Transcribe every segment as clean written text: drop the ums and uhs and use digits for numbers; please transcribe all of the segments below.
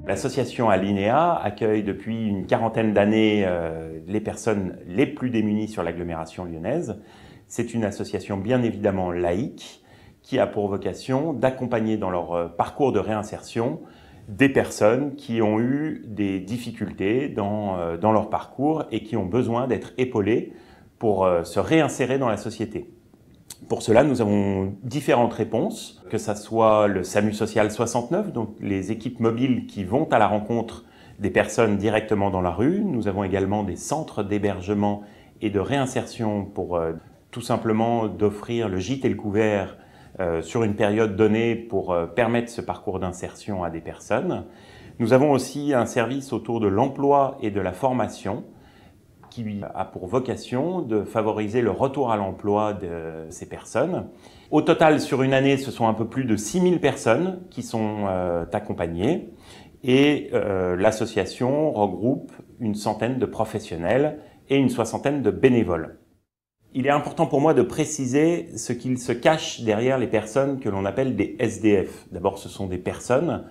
L'association Alinéa accueille depuis une quarantaine d'années les personnes les plus démunies sur l'agglomération lyonnaise. C'est une association bien évidemment laïque qui a pour vocation d'accompagner dans leur parcours de réinsertion des personnes qui ont eu des difficultés dans leur parcours et qui ont besoin d'être épaulées pour se réinsérer dans la société. Pour cela, nous avons différentes réponses, que ce soit le SAMU Social 69, donc les équipes mobiles qui vont à la rencontre des personnes directement dans la rue. Nous avons également des centres d'hébergement et de réinsertion pour tout simplement d'offrir le gîte et le couvert sur une période donnée pour permettre ce parcours d'insertion à des personnes. Nous avons aussi un service autour de l'emploi et de la formation qui a pour vocation de favoriser le retour à l'emploi de ces personnes. Au total, sur une année, ce sont un peu plus de 6000 personnes qui sont accompagnées et l'association regroupe une centaine de professionnels et une soixantaine de bénévoles. Il est important pour moi de préciser ce qu'il se cache derrière les personnes que l'on appelle des SDF. D'abord, ce sont des personnes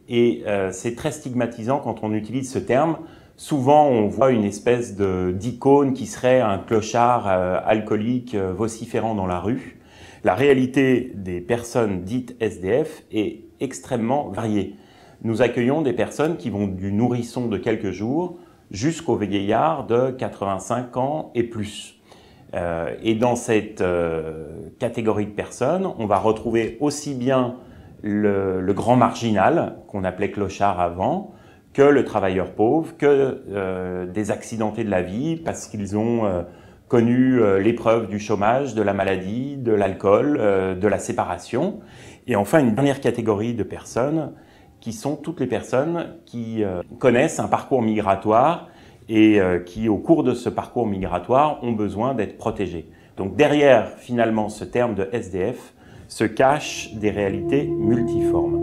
et c'est très stigmatisant quand on utilise ce terme. Souvent, on voit une espèce d'icône qui serait un clochard alcoolique vociférant dans la rue. La réalité des personnes dites SDF est extrêmement variée. Nous accueillons des personnes qui vont du nourrisson de quelques jours jusqu'au vieillard de 85 ans et plus. Et dans cette catégorie de personnes, on va retrouver aussi bien le grand marginal, qu'on appelait clochard avant, que le travailleur pauvre, que des accidentés de la vie parce qu'ils ont connu l'épreuve du chômage, de la maladie, de l'alcool, de la séparation. Et enfin, une dernière catégorie de personnes qui sont toutes les personnes qui connaissent un parcours migratoire et qui, au cours de ce parcours migratoire, ont besoin d'être protégées. Donc derrière, finalement, ce terme de SDF se cachent des réalités multiformes.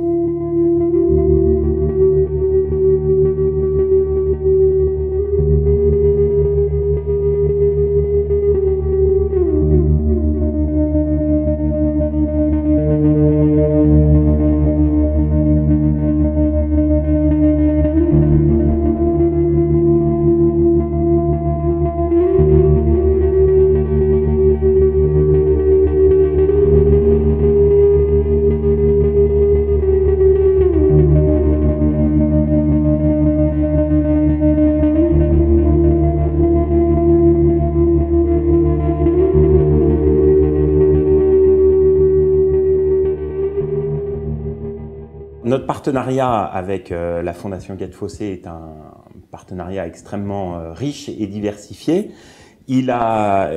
Notre partenariat avec la Fondation Guy Fossé est un partenariat extrêmement riche et diversifié. Il a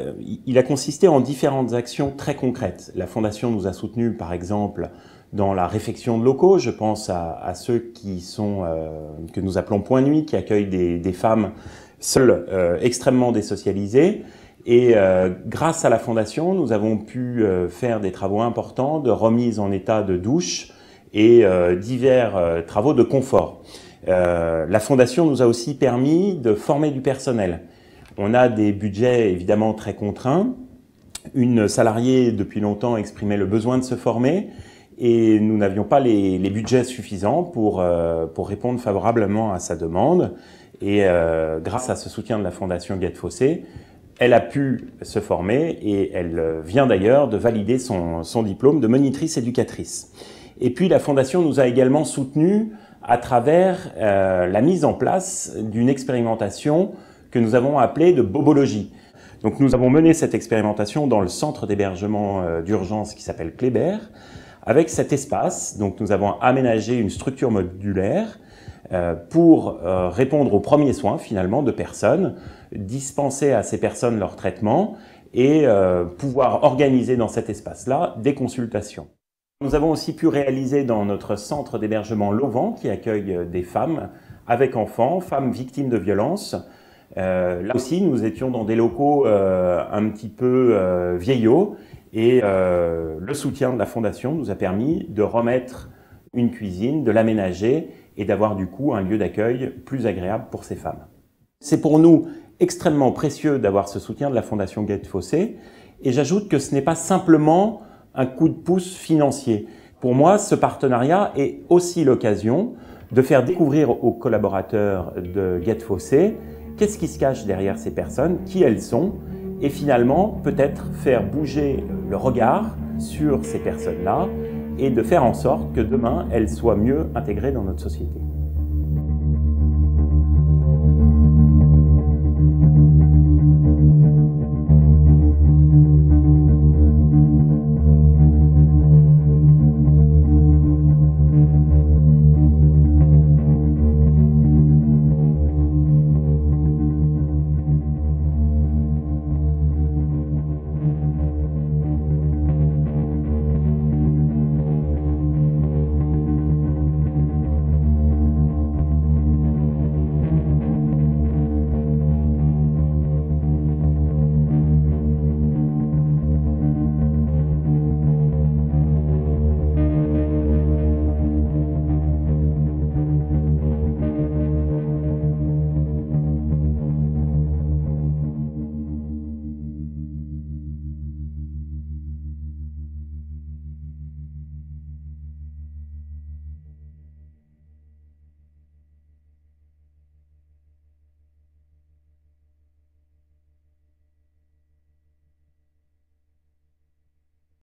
consisté en différentes actions très concrètes. La Fondation nous a soutenus, par exemple, dans la réfection de locaux. Je pense à ceux qui sont, que nous appelons Point Nuit, qui accueillent des femmes seules, extrêmement désocialisées. Et grâce à la Fondation, nous avons pu faire des travaux importants de remise en état de douche et divers travaux de confort. La Fondation nous a aussi permis de former du personnel. On a des budgets évidemment très contraints. Une salariée depuis longtemps exprimait le besoin de se former et nous n'avions pas les budgets suffisants pour répondre favorablement à sa demande. Et grâce à ce soutien de la Fondation Guy Fossé, elle a pu se former et elle vient d'ailleurs de valider son diplôme de monitrice éducatrice. Et puis la Fondation nous a également soutenus à travers la mise en place d'une expérimentation que nous avons appelée de bobologie. Donc nous avons mené cette expérimentation dans le centre d'hébergement d'urgence qui s'appelle Kléber, avec cet espace. Donc nous avons aménagé une structure modulaire pour répondre aux premiers soins finalement de personnes, dispenser à ces personnes leur traitement et pouvoir organiser dans cet espace-là des consultations. Nous avons aussi pu réaliser dans notre centre d'hébergement L'Auvent, qui accueille des femmes avec enfants, femmes victimes de violences. Là aussi, nous étions dans des locaux un petit peu vieillots et le soutien de la Fondation nous a permis de remettre une cuisine, de l'aménager et d'avoir du coup un lieu d'accueil plus agréable pour ces femmes. C'est pour nous extrêmement précieux d'avoir ce soutien de la Fondation Guy Defossé et j'ajoute que ce n'est pas simplement un coup de pouce financier. Pour moi, ce partenariat est aussi l'occasion de faire découvrir aux collaborateurs de Guy Defossé qu'est-ce qui se cache derrière ces personnes, qui elles sont, et finalement peut-être faire bouger le regard sur ces personnes-là et de faire en sorte que demain elles soient mieux intégrées dans notre société.